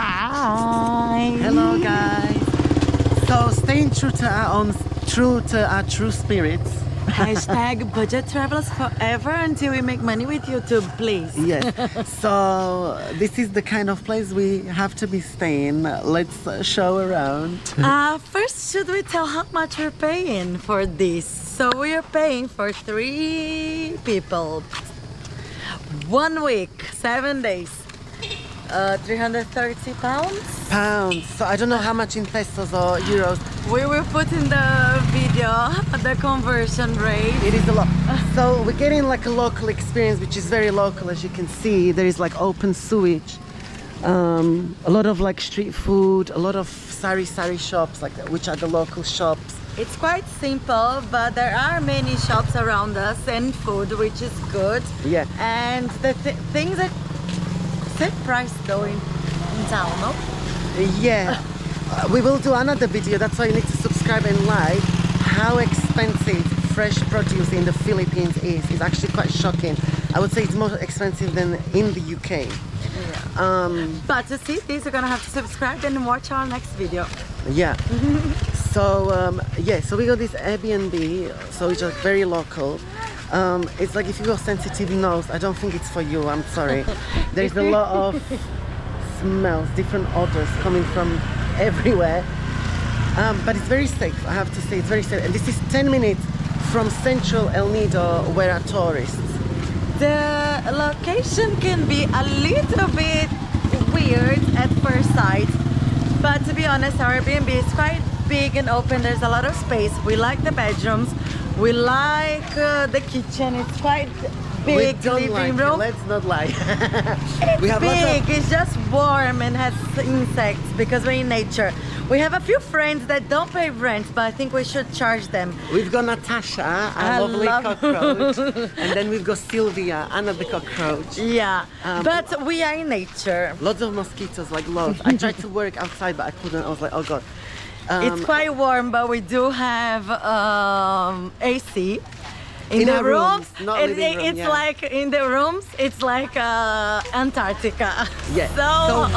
Hi. Hello guys. So staying true to our true spirits. Hashtag budget travelers forever until we make money with YouTube, please. Yes. So this is the kind of place we have to be staying. Let's show around. First, should we tell how much we're paying for this? So we are paying for 3 people. 1 week, 7 days. 330 pounds. So I don't know how much in pesos or euros. We will put in the video the conversion rate. It is a lot. So we're getting like a local experience, which is very local, as you can see. There is like open sewage, a lot of like street food, a lot of sari shops, like which are the local shops. It's quite simple, but there are many shops around us and food, which is good. Yeah. And the things that same price though in town, no? Yeah. We will do another video. That's why you need to subscribe and like. How expensive fresh produce in the Philippines is. It's actually quite shocking. I would say it's more expensive than in the UK. Yeah. But to see this, you're gonna have to subscribe and watch our next video. Yeah. So so we got this Airbnb, so it's just very local. It's like if you got sensitive nose, I don't think it's for you, I'm sorry. There's a lot of smells, different odors coming from everywhere. But it's very safe, I have to say, it's very safe. And this is 10 minutes from central El Nido, where are tourists. The location can be a little bit weird at first sight, but to be honest, our Airbnb is quite big and open. There's a lot of space. We like the bedrooms. We like the kitchen. It's quite big. We don't living like room. it, let's not lie. It's we have big. It's just warm and has insects because we're in nature. We have a few friends that don't pay rent, but I think we should charge them. We've got Natasha, a lovely cockroach, and then we've got Sylvia, another cockroach. Yeah, but we are in nature. Lots of mosquitoes, like lots. I tried to work outside, but I couldn't. I was like, oh god. It's quite warm, but we do have AC in the our rooms. not living room, It's yeah. like in the rooms. It's like Antarctica. Yeah. So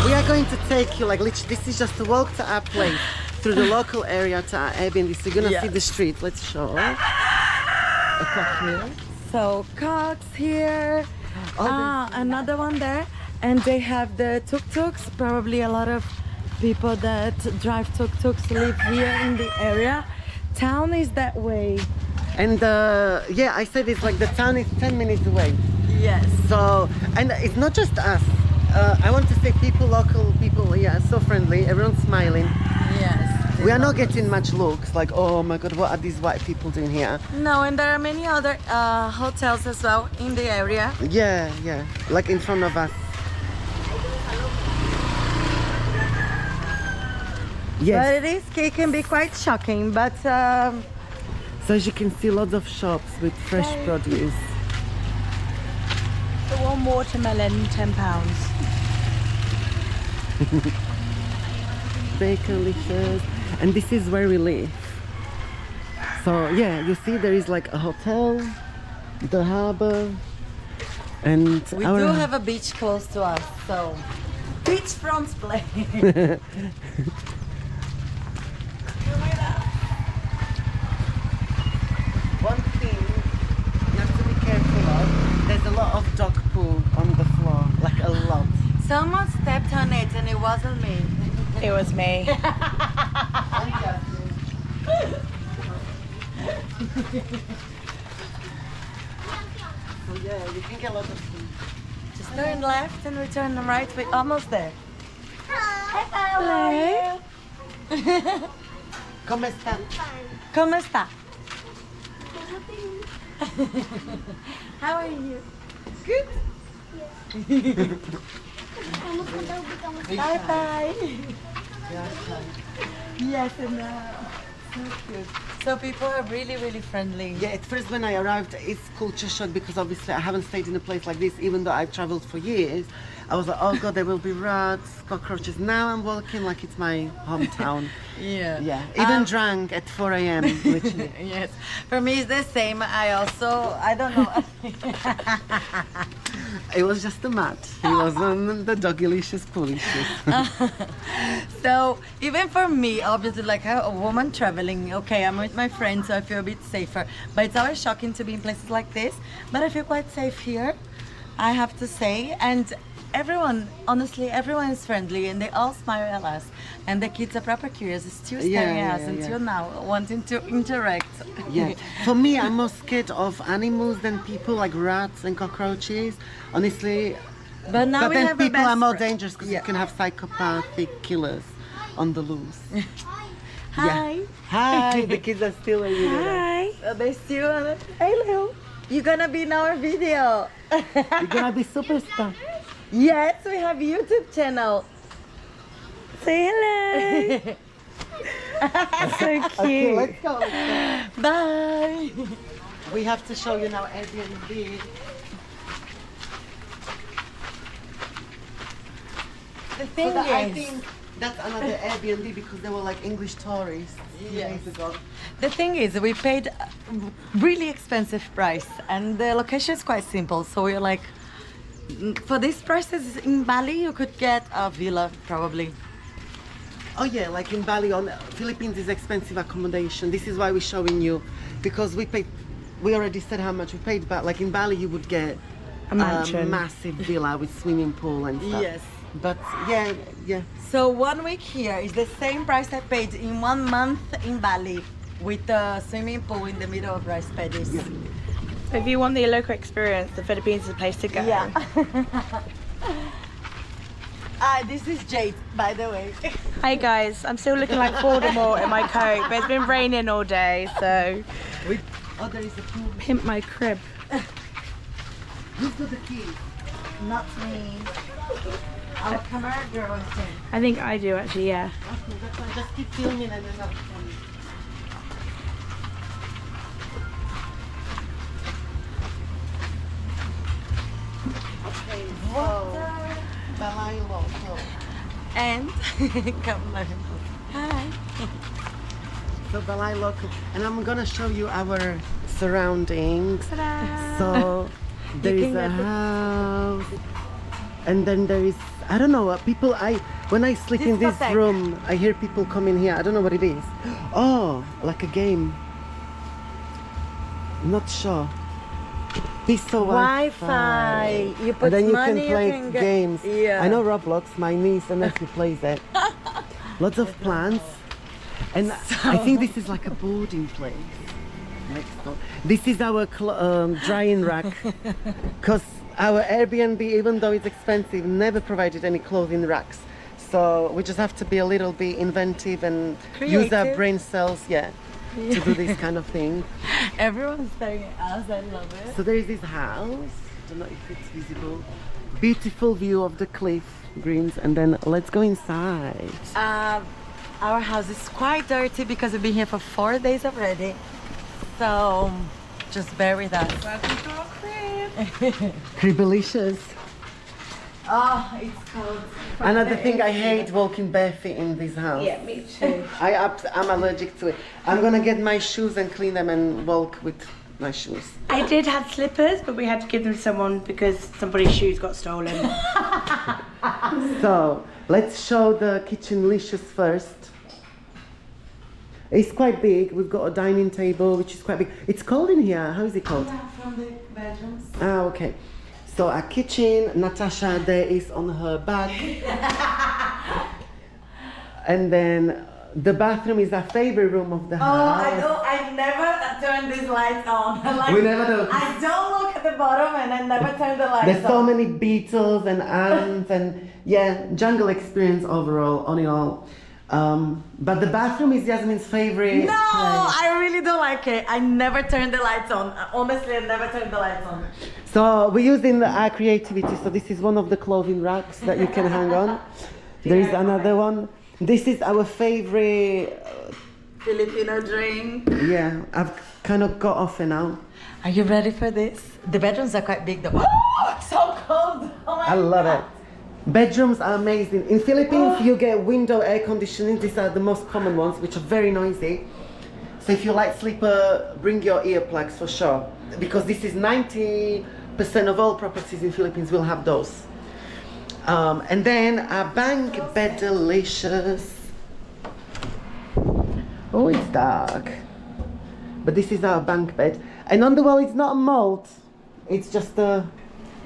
we are going to take you, like literally, this is just a walk to our place through the local area to our Airbnb. So you're gonna see the street. Let's show. A cock here. So cocks here. Another one there, and they have the tuk-tuks. Probably a lot of people that drive tuk-tuks live here in the area. Town is that way. And I said it's like the town is 10 minutes away. Yes. So, and it's not just us. I want to say people, local people, yeah, so friendly. Everyone's smiling. Yes. We are not getting much looks like, oh my god, what are these white people doing here? No, and there are many other hotels as well in the area. Yeah, like in front of us. Yes. But it can be quite shocking, but So as you can see, lots of shops with fresh produce. the one watermelon, £10. Bakerlicious. And this is where we live. So yeah, you see there is like a hotel, the harbor, and We do have a beach close to us, so beachfront place. One thing you have to be careful of, there's a lot of dog poo on the floor, like a lot. Someone stepped on it and it wasn't me. It was me. So yeah, you can get a lot of food. Just turn left and we turn right. We're almost there. Hello. ¿Cómo está? ¿Cómo está? How are you? Good. Bye bye. Yes, and so good. So people are really, really friendly. Yeah, at first when I arrived, it's culture shock because obviously I haven't stayed in a place like this, even though I've traveled for years. I was like, oh god, there will be rats, cockroaches. Now I'm walking like it's my hometown. Yeah. Yeah, even drunk at 4 a.m. literally. Yes. For me, it's the same. I don't know. It was just a mat. It wasn't the doggylicious poolicious. So even for me, obviously, like a woman traveling, okay, I'm with my friends, so I feel a bit safer. But it's always shocking to be in places like this. But I feel quite safe here, I have to say. And everyone, honestly, everyone is friendly, and they all smile at us. And the kids are proper curious, still staring at us until now, wanting to interact. Yeah. For me, I'm more scared of animals than people, like rats and cockroaches. Honestly. But now But we then have a people best are more friend. dangerous because you can have psychopathic killers on the loose. Hi. Hi, the kids are still a little. Hi. They still on it. Hello. You're gonna be in our video. You're gonna be superstar. Yes, we have YouTube channel. Say hello. So cute. Okay, let's go. Let's Bye. go. We have to show you now Airbnb. The thing So I is, think that's another Airbnb because they were like English tourists years ago. the thing is, we paid a really expensive price, and the location is quite simple. So we're like, for these prices in Bali, you could get a villa probably. Oh yeah, like in Bali, on Philippines is expensive accommodation. This is why we're showing you, because we paid. We already said how much we paid, but like in Bali, you would get A mansion. massive villa with swimming pool and stuff. Yes. But yeah. So 1 week here is the same price I paid in 1 month in Bali, with a swimming pool in the middle of rice paddies. So if you want the local experience, the Philippines is the place to go. Yeah. This is Jade, by the way. Hi guys, I'm still looking like Voldemort in my coat, but it's been raining all day, so Oh, there is a pool. pimp my crib. Who's got the key? Not me. Our camera girl is in. I think I do actually, yeah. Okay, that's fine. Just keep filming and then I'll come. Okay, so Balai local. And come on. Hi. So Balai local, and I'm gonna show you our surroundings. Ta-da! So there is can a get the- house, and then there is, I don't know, people. When I sleep in this Discotheque. room, I hear people come in here. I don't know what it is. Oh, like a game. Not sure. Piso Wi-Fi. You put and then you money, can play you can get- games. Yeah. I know Roblox. My niece and nephew plays it. Lots of plants, and I think this is like a boarding place. Next door. This is our drying rack, because our Airbnb, even though it's expensive, never provided any clothing racks. So we just have to be a little bit inventive and use our Creative. brain cells, to do this kind of thing. Everyone's staring at us. I love it. So there is this house. Don't know if it's visible. Beautiful view of the cliff greens, and then let's go inside. Our house is quite dirty because we've been here for 4 days already. So just bear with us. Welcome to our crib. Cribalicious. Oh, it's cold. Another thing, I hate walking barefoot in this house. Yeah, me too. I'm allergic to it. I'm gonna get my shoes and clean them and walk with my shoes. I did have slippers, but we had to give them to someone because somebody's shoes got stolen. So let's show the kitchen licious first. It's quite big. We've got a dining table which is quite big. It's cold in here. How is it called? From the bedrooms. Ah, okay. So our kitchen, Natasha there is on her back. And then the bathroom is our favorite room of the Oh, house. I never turn these lights on. Like, We never do. I don't look at the bottom and I never turn the lights There's on. so many beetles and ants and jungle experience overall, on it all. But the bathroom is Yasmin's favorite. No, place. I really don't like it. I never turn the lights on. Honestly, I never turn the lights on. So we're using our creativity. So this is one of the clothing racks that you can hang on. There is another one. This is our favorite. Filipino drink. Yeah, I've kind of got off it now. Are you ready for this? The bedrooms are quite big though. Oh, it's so cold. Oh my I love God. it. Bedrooms are amazing. In Philippines, you get window air conditioning. These are the most common ones, which are very noisy. So if you like sleeper, bring your earplugs for sure. Because this is 90 of all properties in Philippines will have those. And then a bunk bed, delicious. Oh, it's dark. But this is our bunk bed. And on the wall, it's not a mold. It's just a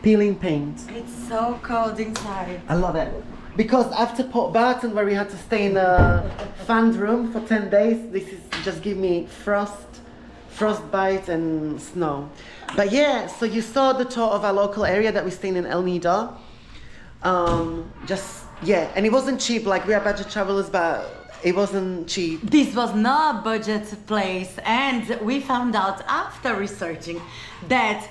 peeling paint. It's so cold inside. I love it. Because after Port Barton, where we had to stay in a fan room for 10 days, this is just give me frostbite and snow. But yeah, so you saw the tour of our local area that we're staying in El Nido. Yeah, and it wasn't cheap. Like, we are budget travelers, but it wasn't cheap. This was not a budget place, and we found out after researching that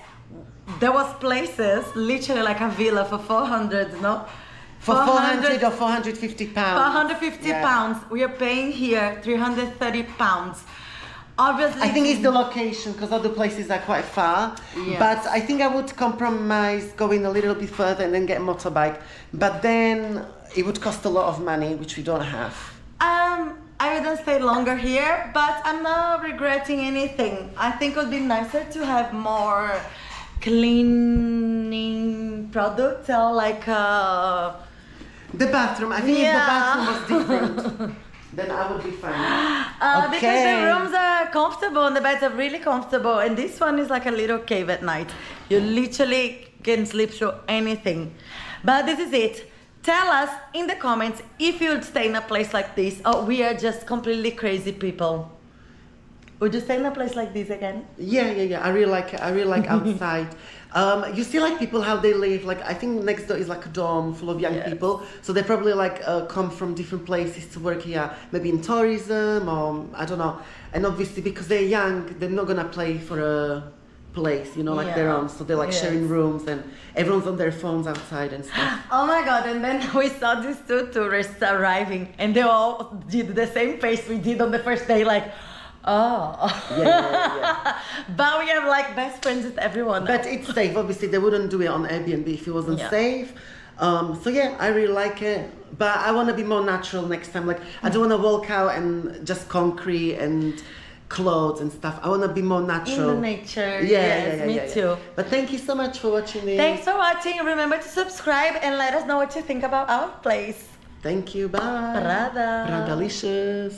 there was places literally like a villa for 400, no? For 400 or 450 pounds. 450 pounds. We are paying here 330 pounds. Obviously, I think it's the location, because other places are quite far. Yes. But I think I would compromise going a little bit further and then get a motorbike. But then it would cost a lot of money, which we don't have. I wouldn't stay longer here, but I'm not regretting anything. I think it would be nicer to have more cleaning products, or like the bathroom. I think if the bathroom was different, then I would be fine. Because the rooms are comfortable and the beds are really comfortable, and this one is like a little cave at night. You literally can sleep through anything. But this is it. Tell us in the comments if you'd stay in a place like this, or we are just completely crazy people. Would you stay in a place like this again? Yeah. I really like it. I really like outside. You see, like, people how they live. Like, I think next door is like a dorm full of young people. So they probably like come from different places to work here, maybe in tourism or I don't know. And obviously because they're young, they're not gonna play for a place, you know, like their own. So they're like sharing rooms, and everyone's on their phones outside and stuff. Oh my god! And then we saw these two tourists arriving, and they all did the same face we did on the first day, like. Oh. Yeah. But we have like best friends with everyone. But it's safe. Obviously, they wouldn't do it on Airbnb if it wasn't safe. So yeah, I really like it. But I want to be more natural next time. Like, I don't want to walk out and just concrete and clothes and stuff. I want to be more natural. In the nature. Yeah, Me too. But thank you so much for watching this. Thanks for watching. Remember to subscribe and let us know what you think about our place. Thank you. Bye. Rada. Radalicious.